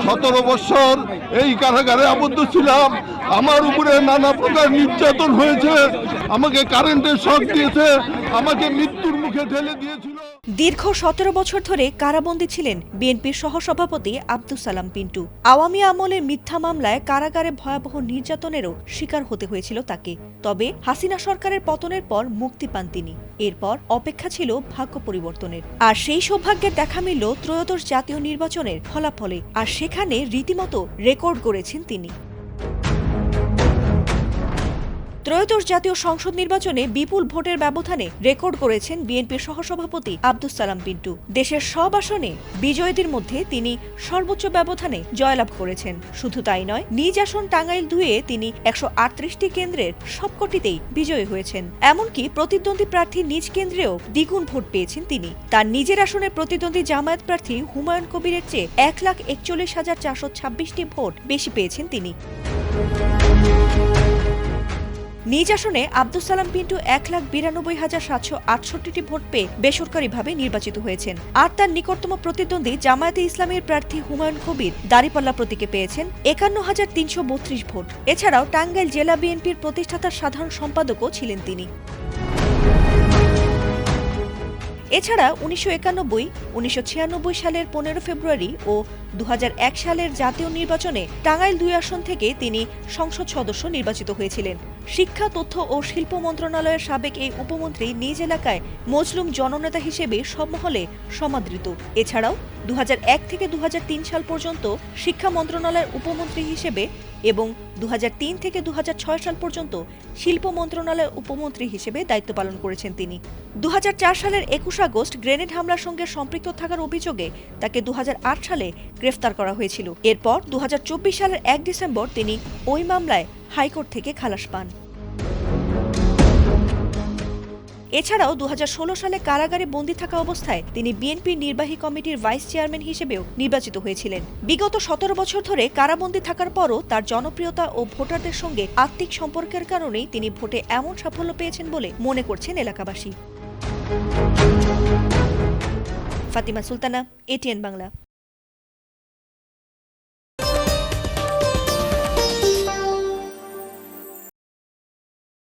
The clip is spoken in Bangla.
17 বছর এই কারাগারে আবদ্ধ ছিলাম। আমার উপরে নানা প্রকার নির্যাতন হয়েছে, আমাকে কারেন্টের শক দিয়েছে, আমাকে মৃত্যুর মুখে ঠেলে দিয়েছিল। দীর্ঘ 17 বছর ধরে কারাবন্দী ছিলেন বিএনপির সহসভাপতি আব্দুস সালাম পিন্টু। আওয়ামী আমলের মিথ্যা মামলায় কারাগারে ভয়াবহ নির্যাতনেরও শিকার হতে হয়েছিল তাকে। তবে হাসিনা সরকারের পতনের পর মুক্তি পান তিনি। এরপর অপেক্ষা ছিল ভাগ্য পরিবর্তনের। আর সেই সৌভাগ্যের দেখা মিলল ত্রয়োদশ জাতীয় নির্বাচনের ফলাফলে। আর সেখানে রীতিমতো রেকর্ড গড়েছেন তিনি। ত্রয়োদশ জাতীয় সংসদ নির্বাচনে বিপুল ভোটের ব্যবধানে রেকর্ড করেছেন বিএনপির সহসভাপতি আব্দুস সালাম পিন্টু। দেশের সব আসনে বিজয়ীদের মধ্যে তিনি সর্বোচ্চ ব্যবধানে জয়লাভ করেছেন। শুধু তাই নয়, নিজ আসন টাঙ্গাইল 2-এ তিনি 138টি কেন্দ্রের সবকটিতেই বিজয়ী হয়েছেন। এমনকি প্রতিদ্বন্দ্বী প্রার্থী নিজ কেন্দ্রেও দ্বিগুণ ভোট পেয়েছেন তিনি। তার নিজের আসনের প্রতিদ্বন্দ্বী জামায়াত প্রার্থী হুমায়ুন কবিরের চেয়ে 1,41,426টি ভোট বেশি পেয়েছেন তিনি। নিজ আসনে আব্দুস সালাম পিন্টু 1,92,768টি ভোট পেয়ে বেসরকারিভাবে নির্বাচিত হয়েছেন। আর তার নিকটতম প্রতিদ্বন্দ্বী জামায়াতে ইসলামের প্রার্থী হুমায়ুন কবির দাঁড়িপাল্লা প্রতীকে পেয়েছেন 51,332 ভোট। এছাড়াও টাঙ্গাইল জেলা বিএনপির প্রতিষ্ঠাতার সাধারণ সম্পাদকও ছিলেন তিনি। এছাড়া 1991, 1996 সালের 15 ফেব্রুয়ারি ও 2001 সালের জাতীয় নির্বাচনে টাঙ্গাইল 2 আসন থেকে তিনি সংসদ সদস্য নির্বাচিত হয়েছিলেন। শিক্ষা, তথ্য ও শিল্প মন্ত্রণালয়ের সাবেক এই উপমন্ত্রী নিজ এলাকায় মজলুম জননেতা হিসেবে সব মহলে সমাদৃত। এছাড়াও 2001 থেকে 2003 সাল পর্যন্ত শিক্ষা মন্ত্রণালয়ের উপমন্ত্রী হিসেবে এবং 2003 থেকে 2006 সাল পর্যন্ত শিল্প মন্ত্রণালয়ের উপমন্ত্রী হিসেবে দায়িত্ব পালন করেছেন তিনি। 2004 সালের 21 আগস্ট গ্রেনেড হামলার সঙ্গে সম্পৃক্ত থাকার অভিযোগে তাকে 2008 সালে গ্রেফতার করা হয়েছিল। এরপর 2024 সালের 1 ডিসেম্বর তিনি ওই মামলায় হাইকোর্ট থেকে খালাস পান। এছাড়াও 2016 সালে কারাগারে বন্দী থাকা অবস্থায় তিনি বিএনপির নির্বাহী কমিটির ভাইস চেয়ারম্যান হিসেবেও নির্বাচিত হয়েছিলেন। বিগত 17 বছর ধরে কারাবন্দী থাকার পরও তার জনপ্রিয়তা ও ভোটারদের সঙ্গে আত্মিক সম্পর্কের কারণেই তিনি ভোটে এমন সাফল্য পেয়েছেন বলে মনে করছেন এলাকাবাসী। ফাতিমা সুলতানা, এটিএন বাংলা।